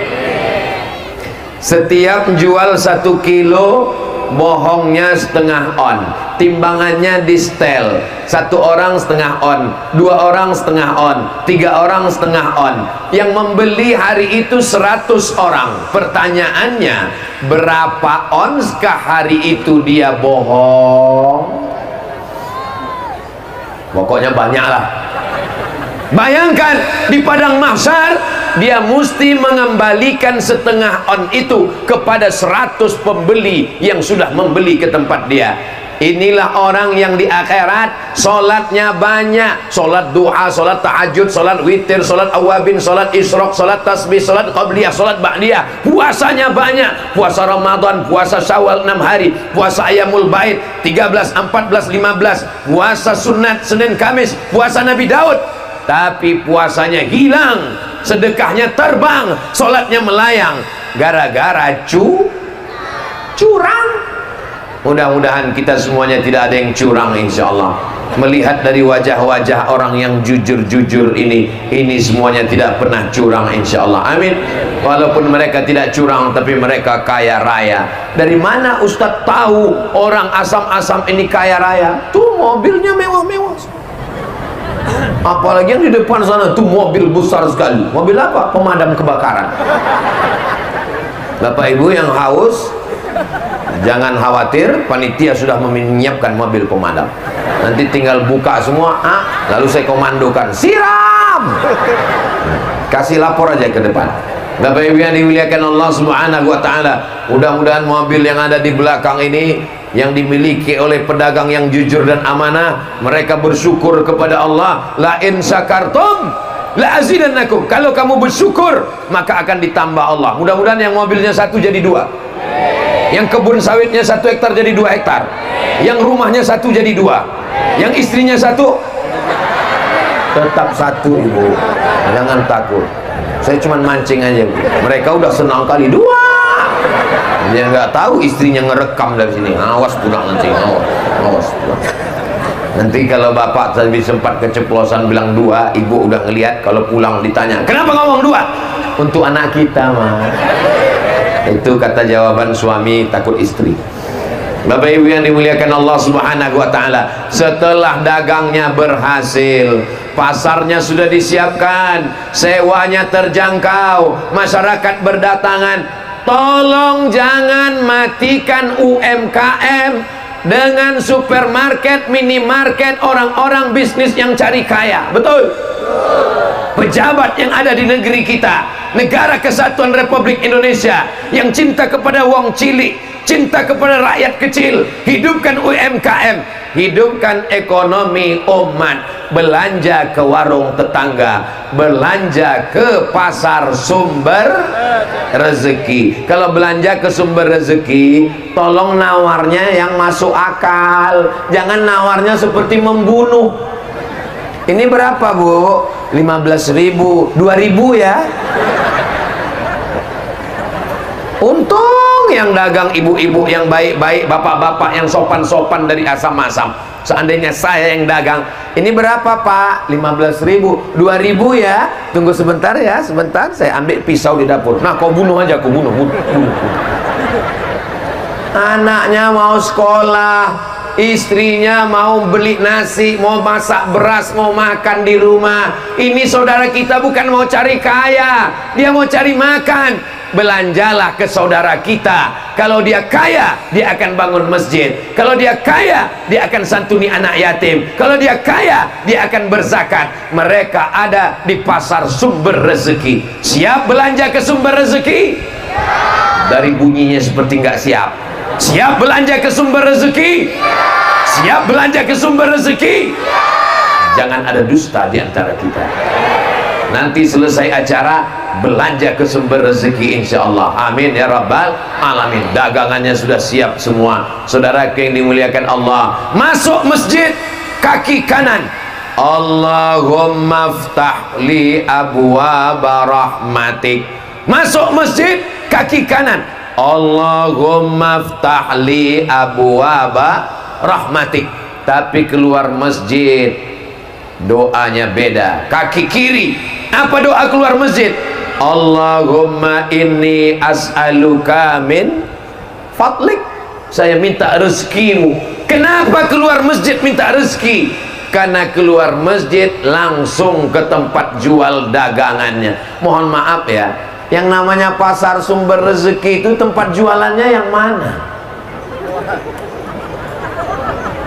Setiap jual 1 kilo, bohongnya setengah on, timbangannya di setel, 1 orang setengah on, 2 orang setengah on, 3 orang setengah on. Yang membeli hari itu 100 orang. Pertanyaannya, berapa onskah hari itu dia bohong? Pokoknya banyak lah. Bayangkan di padang mahsyar dia mesti mengembalikan setengah on itu kepada 100 pembeli yang sudah membeli ke tempat dia. Inilah orang yang di akhirat sholatnya banyak, sholat duha, sholat tahajud, sholat witir, sholat awabin, sholat isyraq, sholat tasbih, sholat qabliyah, sholat ba'diyah. Puasanya banyak, puasa Ramadan, puasa Syawal 6 hari, puasa Ayamul Bait 13, 14, 15, puasa sunat Senin Kamis, puasa Nabi Daud. Tapi puasanya hilang, sedekahnya terbang, sholatnya melayang, gara-gara curang. Mudah-mudahan kita semuanya tidak ada yang curang insyaallah. Melihat dari wajah-wajah orang yang jujur-jujur ini semuanya tidak pernah curang insyaallah. Amin. Walaupun mereka tidak curang tapi mereka kaya raya. Dari mana Ustadz tahu orang asam-asam ini kaya raya? Tuh mobilnya mewah-mewah. Apalagi yang di depan sana tuh mobil besar sekali. Mobil apa? Pemadam kebakaran. Bapak Ibu yang haus, jangan khawatir, panitia sudah menyiapkan mobil pemadam. Nanti tinggal buka semua, lalu saya komandokan, siram. Kasih lapor aja ke depan. Bapak Ibu yang dimuliakan Allah Subhanahu wa taala, mudah-mudahan mobil yang ada di belakang ini yang dimiliki oleh pedagang yang jujur dan amanah, mereka bersyukur kepada Allah. La in syakartum la azidannakum. Kalau kamu bersyukur maka akan ditambah Allah. Mudah-mudahan yang mobilnya satu jadi dua, yang kebun sawitnya 1 hektar jadi 2 hektar, yang rumahnya satu jadi 2, yang istrinya satu tetap satu. Ibu jangan takut, saya cuma mancing aja. Mereka udah senang kali 2. Dia nggak tahu istrinya ngerekam dari sini. Awas pulang nanti, awas pulang. Nanti kalau bapak tadi sempat keceplosan bilang 2, ibu udah ngelihat, kalau pulang ditanya kenapa ngomong 2? Untuk anak kita mah. Itu kata jawaban suami takut istri. Bapak Ibu yang dimuliakan Allah Subhanahu wa taala, setelah dagangnya berhasil, pasarnya sudah disiapkan, sewanya terjangkau, masyarakat berdatangan. Tolong jangan matikan UMKM dengan supermarket, minimarket, orang-orang bisnis yang cari kaya. Betul? Pejabat yang ada di negeri kita, Negara Kesatuan Republik Indonesia, yang cinta kepada wong cilik, cinta kepada rakyat kecil, hidupkan UMKM, hidupkan ekonomi umat. Belanja ke warung tetangga, belanja ke pasar sumber rezeki. Kalau belanja ke sumber rezeki, tolong nawarnya yang masuk akal, jangan nawarnya seperti membunuh. Ini berapa Bu? 15.000, 2.000 ya. Untung yang dagang ibu-ibu yang baik-baik, bapak-bapak yang sopan-sopan dari asam-asam. Seandainya saya yang dagang, ini berapa Pak? 15.000, 2.000 ya. Tunggu sebentar ya, sebentar. Saya ambil pisau di dapur. Nah, kau bunuh aja, kau bunuh. Anaknya mau sekolah, istrinya mau beli nasi, mau masak beras, mau makan di rumah. Ini saudara kita bukan mau cari kaya, dia mau cari makan. Belanjalah ke saudara kita. Kalau dia kaya, dia akan bangun masjid. Kalau dia kaya, dia akan santuni anak yatim. Kalau dia kaya, dia akan berzakat. Mereka ada di pasar sumber rezeki. Siap belanja ke sumber rezeki? Dari bunyinya seperti nggak siap. Siap belanja ke sumber rezeki? Siap belanja ke sumber rezeki? Jangan ada dusta di antara kita. Nanti selesai acara, belanja ke sumber rezeki insyaallah. Amin ya rabbal alamin. Dagangannya sudah siap semua. Saudara yang dimuliakan Allah, masuk masjid, kaki kanan, Allahumma ftah li abwaaba rahmatik. Masuk masjid, kaki kanan, Allahumma ftah li abwaaba rahmatik. Tapi keluar masjid doanya beda. Kaki kiri, apa doa keluar masjid? Allahumma inni as'aluka min fadlik. Saya minta rezekimu. Kenapa keluar masjid minta rezeki? Karena keluar masjid langsung ke tempat jual dagangannya. Mohon maaf ya, yang namanya pasar sumber rezeki itu tempat jualannya yang mana?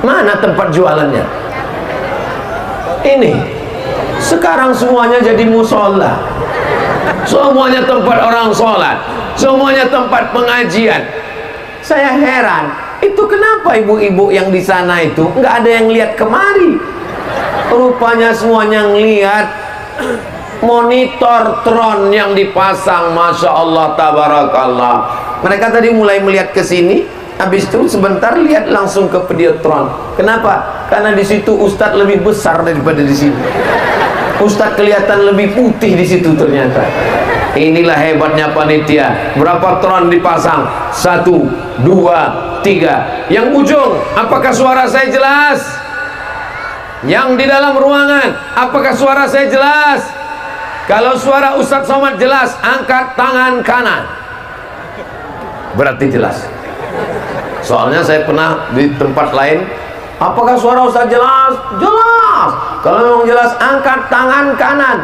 Mana tempat jualannya? Ini sekarang semuanya jadi musola, semuanya tempat orang sholat, semuanya tempat pengajian. Saya heran, itu kenapa ibu-ibu yang di sana itu nggak ada yang lihat kemari? Rupanya semuanya ngelihat monitor tron yang dipasang. Masya Allah, tabarakallah. Mereka tadi mulai melihat ke sini, habis itu sebentar lihat langsung ke Videotron. Kenapa? Karena di situ Ustadz lebih besar daripada di sini. Ustadz kelihatan lebih putih di situ ternyata. Inilah hebatnya panitia. Berapa tron dipasang? 1, 2, 3. Yang ujung, apakah suara saya jelas? Yang di dalam ruangan, apakah suara saya jelas? Kalau suara Ustadz Somad jelas, angkat tangan kanan, berarti jelas. Soalnya saya pernah di tempat lain, apakah suara Ustadz jelas? Jelas. Kalau memang jelas, angkat tangan kanan.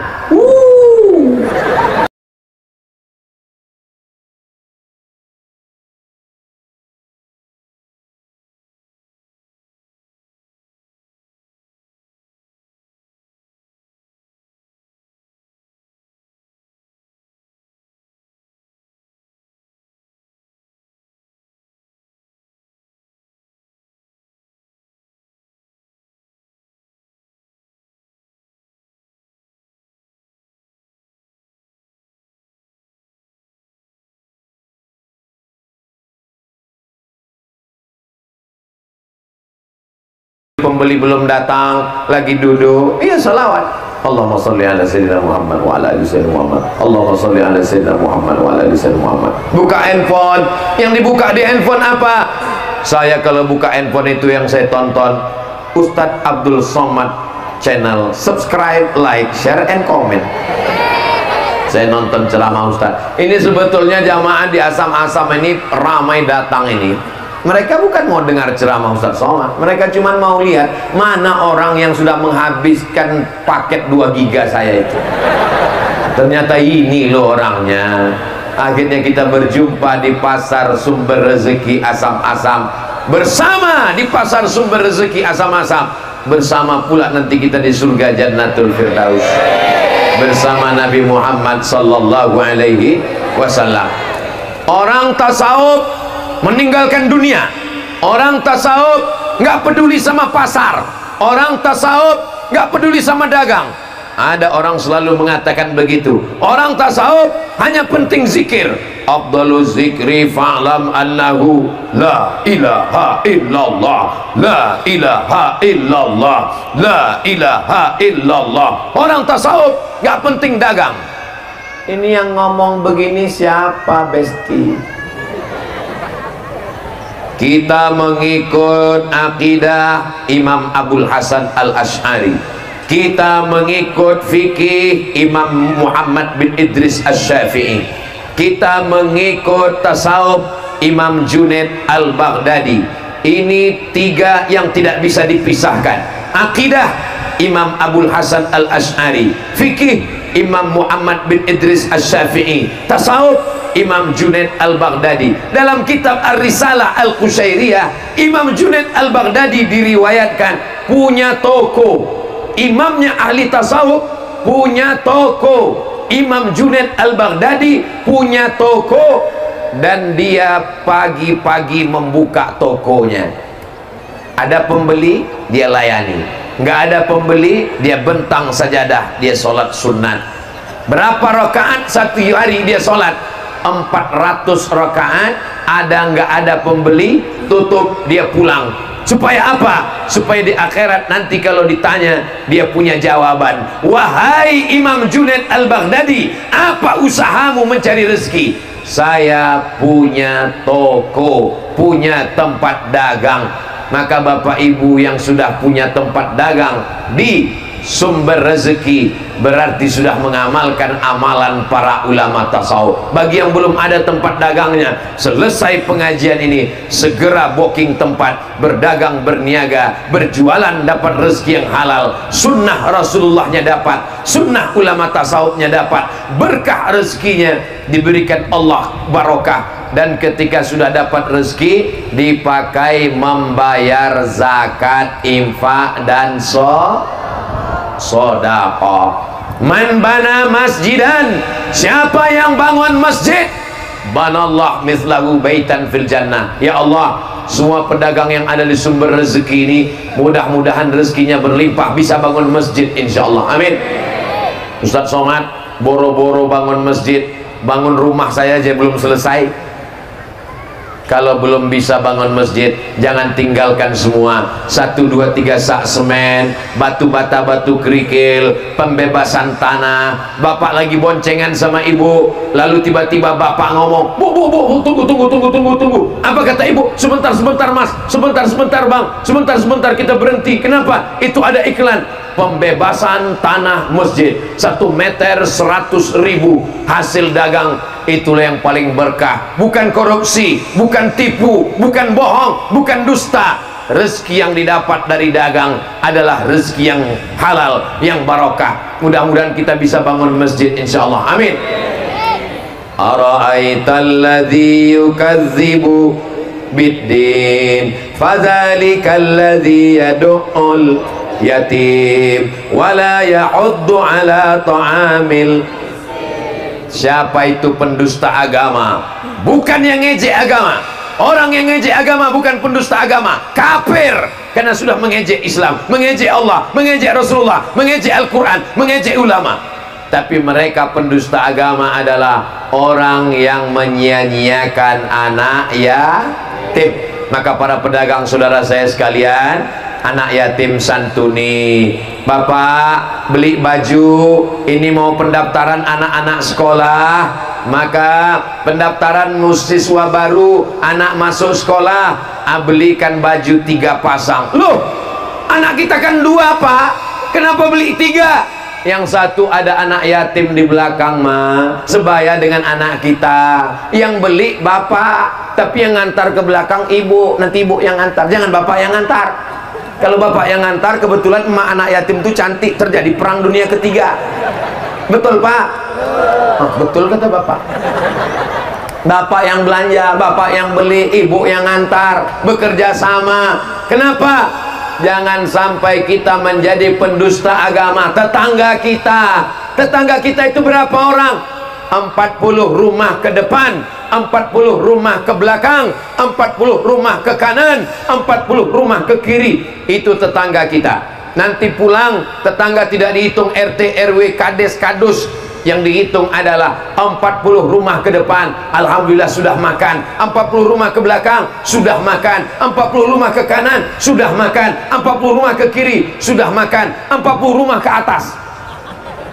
Pembeli belum datang, lagi duduk, iya salawat. Allahumma sholli ala sayyidina Muhammad wa ala ali sayyidina Muhammad. Allahumma sholli ala sayyidina Muhammad wa ala ali sayyidina Muhammad. Buka handphone, yang dibuka di handphone apa? Saya kalau buka handphone itu yang saya tonton Ustadz Abdul Somad channel, subscribe, like, share, and comment. Saya nonton ceramah Ustadz. Ini sebetulnya jamaah di Asam-Asam ini ramai datang ini. Mereka bukan mau dengar ceramah Ustadz Somad, mereka cuma mau lihat mana orang yang sudah menghabiskan paket 2 giga saya itu. Ternyata ini loh orangnya. Akhirnya kita berjumpa di pasar sumber rezeki Asam-Asam, bersama di pasar sumber rezeki Asam-Asam, bersama pula nanti kita di surga Jannatul Firdaus bersama Nabi Muhammad sallallahu alaihi wasallam. Orang tasawuf meninggalkan dunia, orang tasawuf nggak peduli sama pasar, orang tasawuf nggak peduli sama dagang. Ada orang selalu mengatakan begitu, orang tasawuf hanya penting zikir. Afdalu zikri fa'lam annahu la ilaha illallah, la ilaha illallah, la ilaha illallah. Orang tasawuf nggak penting dagang. Ini yang ngomong begini siapa, Besti? Kita mengikut akidah Imam Abul Hasan Al-Asy'ari, kita mengikut fikih Imam Muhammad bin Idris Asy-Syafi'i, kita mengikut tasawuf Imam Junaid Al-Baghdadi. Ini 3 yang tidak bisa dipisahkan. Akidah Imam Abul Hasan Al-Asy'ari, fikih Imam Muhammad bin Idris Asy-Syafi'i, tasawuf Imam Junaid Al-Baghdadi. Dalam kitab Ar-Risalah Al-Qushairiyah, Imam Junaid Al-Baghdadi diriwayatkan punya toko. Imamnya ahli tasawuf punya toko. Imam Junaid Al-Baghdadi punya toko, dan dia pagi-pagi membuka tokonya. Ada pembeli, dia layani. Nggak ada pembeli, dia bentang sajadah, dia sholat sunat. Berapa rakaat satu hari dia sholat? 400 rakaat. Ada nggak ada pembeli, tutup, dia pulang. Supaya apa? Supaya di akhirat nanti kalau ditanya, dia punya jawaban. Wahai Imam Junaid Al-Baghdadi, apa usahamu mencari rezeki? Saya punya toko, punya tempat dagang. Maka Bapak Ibu yang sudah punya tempat dagang di sumber rezeki, berarti sudah mengamalkan amalan para ulama tasawuf. Bagi yang belum ada tempat dagangnya, selesai pengajian ini segera booking tempat, berdagang, berniaga, berjualan, dapat rezeki yang halal. Sunnah Rasulullahnya dapat, sunnah ulama tasawufnya dapat, berkah rezekinya diberikan Allah barokah. Dan ketika sudah dapat rezeki, dipakai membayar zakat, infak, dan sedekah. Man bana masjidan, siapa yang bangun masjid, banallah mithlahu baitan fil jannah. Ya Allah, semua pedagang yang ada di sumber rezeki ini, mudah-mudahan rezekinya berlimpah, bisa bangun masjid insyaallah. Amin. Ustadz Somad boro-boro bangun masjid, bangun rumah saya aja belum selesai. Kalau belum bisa bangun masjid, jangan tinggalkan semua. 1, 2, 3 sak semen, batu bata, batu kerikil, pembebasan tanah. Bapak lagi boncengan sama ibu, lalu tiba-tiba bapak ngomong, bu, tunggu. Apa kata ibu? Sebentar mas, sebentar bang, sebentar kita berhenti. Kenapa? Itu ada iklan pembebasan tanah masjid, 1 meter 100.000 hasil dagang. Itulah yang paling berkah, bukan korupsi, bukan tipu, bukan bohong, bukan dusta. Rezeki yang didapat dari dagang adalah rezeki yang halal, yang barokah. Mudah-mudahan kita bisa bangun masjid insyaallah, amin. Ara'aital ladzi yukadzibu biddin fadzalikal ladzi yad'ul yatim wala ya'uddu ala ta'amil. Siapa itu pendusta agama? Bukan yang ngejek agama. Orang yang ngejek agama bukan pendusta agama, kafir, karena sudah mengejek Islam, mengejek Allah, mengejek Rasulullah, mengejek Al-Quran, mengejek ulama. Tapi mereka pendusta agama adalah orang yang menyia-nyiakan anak yatim. Maka para pedagang saudara saya sekalian, anak yatim santuni. Bapak beli baju, ini mau pendaftaran anak-anak sekolah, maka pendaftaran siswa baru, anak masuk sekolah, belikan baju 3 pasang. Loh, anak kita kan 2 pak, kenapa beli 3? Yang satu ada anak yatim di belakang mah, sebaya dengan anak kita. Yang beli bapak, tapi yang ngantar ke belakang ibu. Nanti ibu yang ngantar, jangan bapak yang ngantar. Kalau bapak yang ngantar, kebetulan emak anak yatim itu cantik, terjadi perang dunia ketiga. Betul pak? Oh, betul kata bapak. Bapak yang belanja, bapak yang beli, ibu yang ngantar, bekerja sama. Kenapa? Jangan sampai kita menjadi pendusta agama. Tetangga kita itu berapa orang? 40 rumah ke depan, 40 rumah ke belakang, 40 rumah ke kanan, 40 rumah ke kiri. Itu tetangga kita. Nanti pulang, tetangga tidak dihitung RT, RW, Kades, Kadus. Yang dihitung adalah 40 rumah ke depan, alhamdulillah sudah makan. 40 rumah ke belakang, sudah makan. 40 rumah ke kanan, sudah makan. 40 rumah ke kiri, sudah makan. 40 rumah ke atas.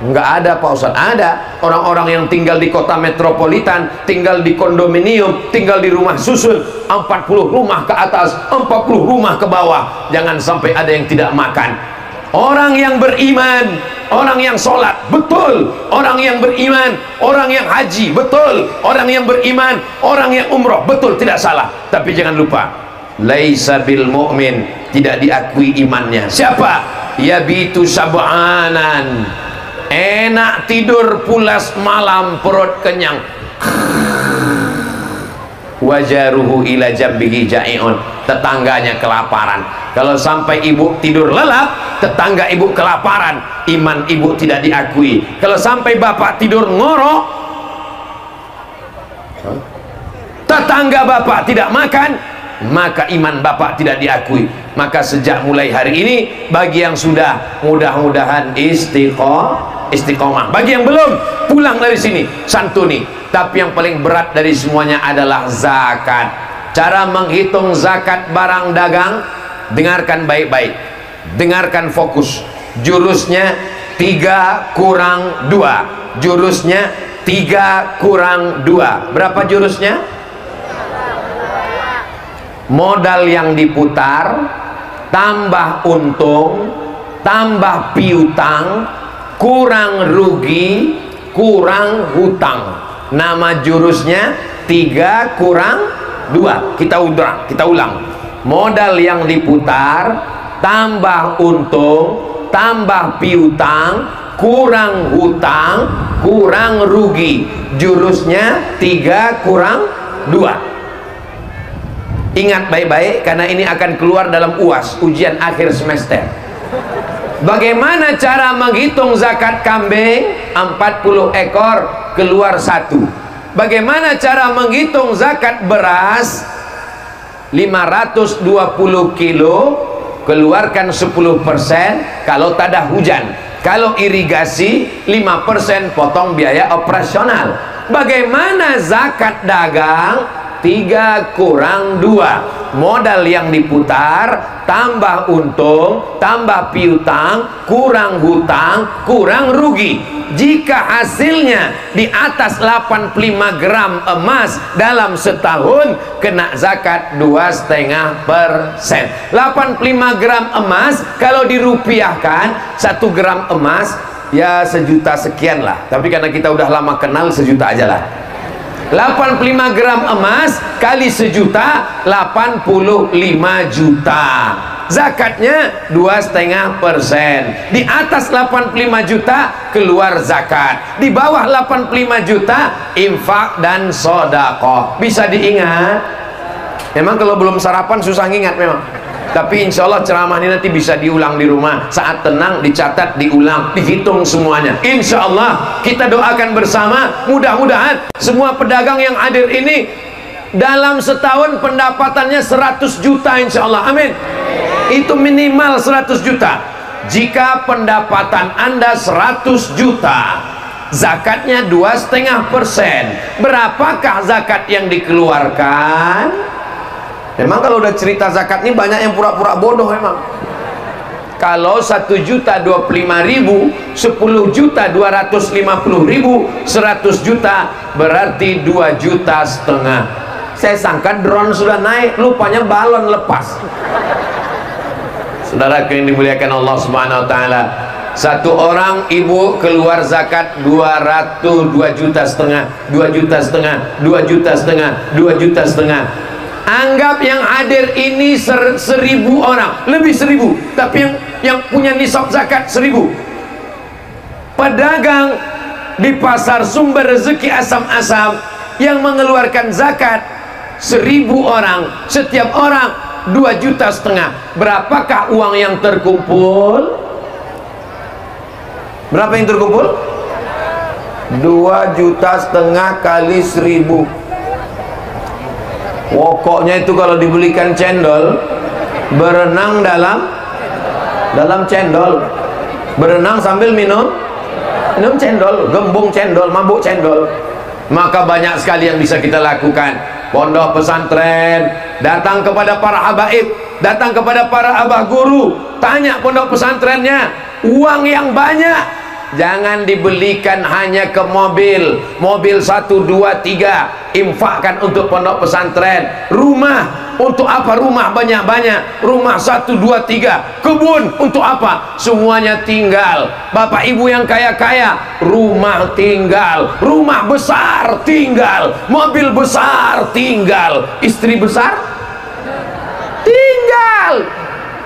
Enggak ada Pak Ustaz. Ada orang-orang yang tinggal di kota metropolitan, tinggal di kondominium, tinggal di rumah susun. 40 rumah ke atas, 40 rumah ke bawah. Jangan sampai ada yang tidak makan. Orang yang beriman, orang yang sholat, betul. Orang yang beriman, orang yang haji, betul. Orang yang beriman, orang yang umroh, betul, tidak salah. Tapi jangan lupa, laisa bil mu'min, tidak diakui imannya. Siapa? Yabitu sab'anan, enak tidur pulas malam, perut kenyang, wajaruhu ila jambihi ja'iun, tetangganya kelaparan. Kalau sampai ibu tidur lelap, tetangga ibu kelaparan, iman ibu tidak diakui. Kalau sampai bapak tidur ngorok, tetangga bapak tidak makan, maka iman bapak tidak diakui. Maka sejak mulai hari ini, bagi yang sudah, mudah-mudahan istiqomah. Bagi yang belum, pulang dari sini, santuni. Tapi yang paling berat dari semuanya adalah zakat. Cara menghitung zakat barang dagang, dengarkan baik-baik, dengarkan fokus. Jurusnya 3 kurang 2. Jurusnya 3 kurang 2. Berapa jurusnya? Modal yang diputar, tambah untung, tambah piutang, kurang rugi, kurang hutang. Nama jurusnya 3 kurang 2. Kita ulang. Modal yang diputar, tambah untung, tambah piutang, kurang hutang, kurang rugi. Jurusnya 3 kurang 2. Ingat baik-baik, karena ini akan keluar dalam UAS, ujian akhir semester. Bagaimana cara menghitung zakat kambing? 40 ekor keluar 1. Bagaimana cara menghitung zakat beras? 520 kilo keluarkan 10% kalau tak ada hujan. Kalau irigasi 5% potong biaya operasional. Bagaimana zakat dagang? 3 kurang 2. Modal yang diputar tambah untung tambah piutang kurang hutang kurang rugi. Jika hasilnya di atas 85 gram emas dalam setahun, kena zakat 2,5%. 85 gram emas kalau dirupiahkan 1 gram emas ya 1 juta sekian lah, tapi karena kita udah lama kenal 1 juta aja lah. 85 gram emas kali 1 juta 85 juta. Zakatnya 2,5%. Di atas 85 juta keluar zakat. Di bawah 85 juta infak dan sedekah. Bisa diingat? Memang kalau belum sarapan susah ngingat memang. Tapi insya Allah ceramah ini nanti bisa diulang di rumah. Saat tenang dicatat, diulang, dihitung semuanya. Insya Allah kita doakan bersama. Mudah-mudahan semua pedagang yang hadir ini dalam setahun pendapatannya 100 juta insya Allah. Amin. Itu minimal 100 juta. Jika pendapatan Anda 100 juta, zakatnya 2,5%. Berapakah zakat yang dikeluarkan? Memang kalau udah cerita zakat ini banyak yang pura-pura bodoh memang. Kalau 1.025.000, 10 juta 250.000, 100 juta berarti 2,5 juta. Saya sangka drone sudah naik, lupanya balon lepas. Saudara yang dimuliakan Allah Subhanahu wa taala, satu orang ibu keluar zakat 2,5 juta, 2,5 juta, 2,5 juta, 2,5 juta. Anggap yang hadir ini 1.000 orang, lebih 1.000, tapi yang punya nisab zakat 1.000. Pedagang di pasar sumber rezeki Asam-Asam yang mengeluarkan zakat 1.000 orang, setiap orang 2,5 juta. Berapakah uang yang terkumpul? Berapa yang terkumpul? 2,5 juta kali 1.000. Pokoknya itu kalau dibelikan cendol, berenang dalam cendol, berenang sambil minum cendol, gembung cendol, mabuk cendol. Maka banyak sekali yang bisa kita lakukan. Pondok pesantren, datang kepada para habaib, datang kepada para abah guru, tanya pondok pesantrennya, uang yang banyak jangan dibelikan hanya ke mobil 1, 2, 3, infakkan untuk pondok pesantren. Rumah untuk apa? Rumah banyak-banyak, rumah 1, 2, 3. Kebun untuk apa? Semuanya tinggal. Bapak ibu yang kaya-kaya, rumah tinggal, rumah besar tinggal, mobil besar tinggal, istri besar tinggal.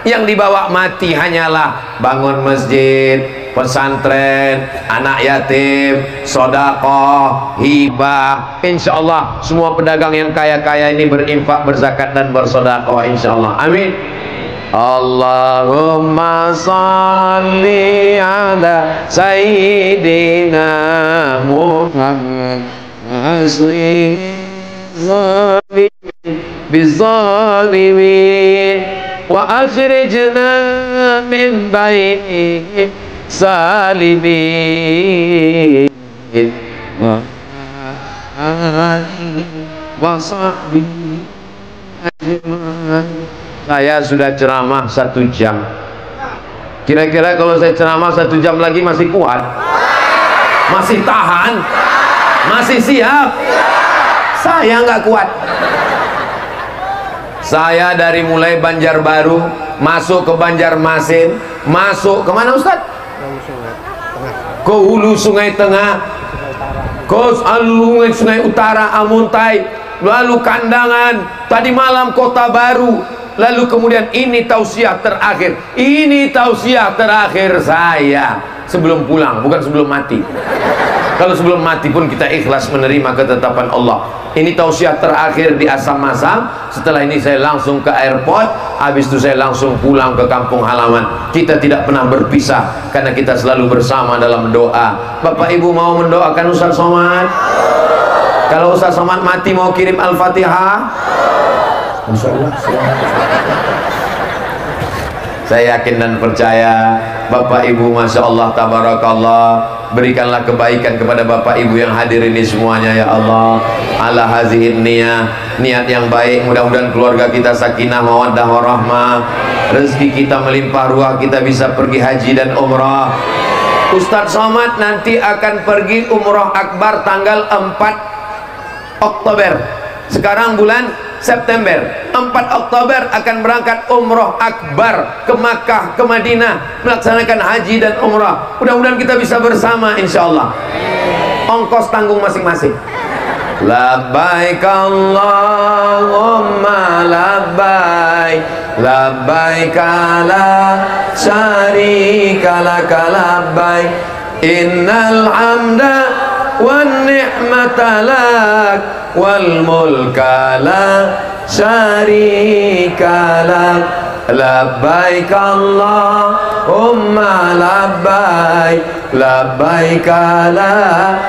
Yang dibawa mati hanyalah bangun masjid, pesantren, anak yatim, sedekah, hibah. Insya Allah semua pedagang yang kaya-kaya ini berinfak, berzakat dan bersedekah insya Allah. Amin. Allahumma salli ala sayyidina Muhammad bizalimin wa akhrijna min baini salimin wa sahbihi ajmain. Saya sudah ceramah 1 jam. Kira-kira kalau saya ceramah 1 jam lagi masih kuat? Masih tahan? Masih siap? Saya nggak kuat. Saya dari mulai Banjarbaru masuk ke Banjarmasin, masuk kemana Ustaz? Ke hulu Sungai Tengah, ke hulu Sungai Utara, Amuntai, lalu Kandangan, tadi malam Kota Baru, lalu kemudian ini tausiah terakhir. Ini tausiah terakhir saya sebelum pulang, bukan sebelum mati. Kalau sebelum mati pun kita ikhlas menerima ketetapan Allah. Ini tausiah terakhir di Asam-Asam. Setelah ini saya langsung ke airport, habis itu saya langsung pulang ke kampung halaman. Kita tidak pernah berpisah karena kita selalu bersama dalam doa. Bapak Ibu mau mendoakan Ustaz Somad? Kalau Ustaz Somad mati mau kirim Al-Fatihah? Insya Allah. Saya yakin dan percaya Bapak Ibu, Masya Allah, Tabarakallah, berikanlah kebaikan kepada Bapak Ibu yang hadir ini semuanya ya Allah. Ala hazihin niyah niat yang baik, mudah-mudahan keluarga kita sakinah mawaddah warahmah, rezeki kita melimpah ruah, kita bisa pergi haji dan umrah. Ustadz Somad nanti akan pergi umrah akbar tanggal 4 Oktober. Sekarang bulan September. 4 Oktober akan berangkat umrah akbar ke Makkah, ke Madinah, melaksanakan haji dan umrah. Mudah-mudahan kita bisa bersama insyaallah. Ongkos tanggung masing-masing. Labbaik Allahumma labbaik, labbaik la syarika laka labbaik, innal hamda wan ni'mata lak wal mulka la syarika lak. Labbaik Allahumma labbaik, labbaik la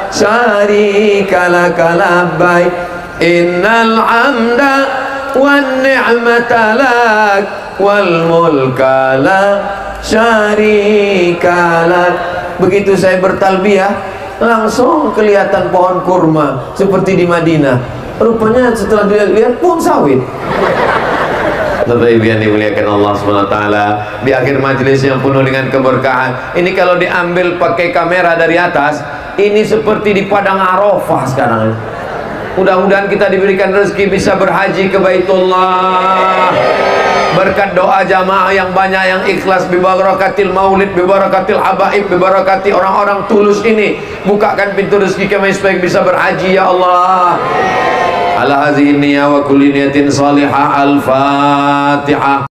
syarika laka labbaik, innal hamda wan ni'mata lak wal mulka la syarika lak. Begitu saya bertalbiyah, langsung kelihatan pohon kurma seperti di Madinah. Rupanya setelah dilihat pohon sawit. Bapak Ibu yang dimuliakan Allah SWT, di akhir majelis yang penuh dengan keberkahan ini, kalau diambil pakai kamera dari atas, ini seperti di padang Arafah sekarang. Mudah-mudahan kita diberikan rezeki bisa berhaji ke Baitullah berkat doa jamaah yang banyak, yang ikhlas, bibarakatil maulid, bibarakatil habaib, bibarakati orang-orang tulus ini. Bukakan pintu rezeki kami supaya bisa berhaji ya Allah. Ala hadhihi niyya wa kulli niyatin salihah. Al-Fatihah.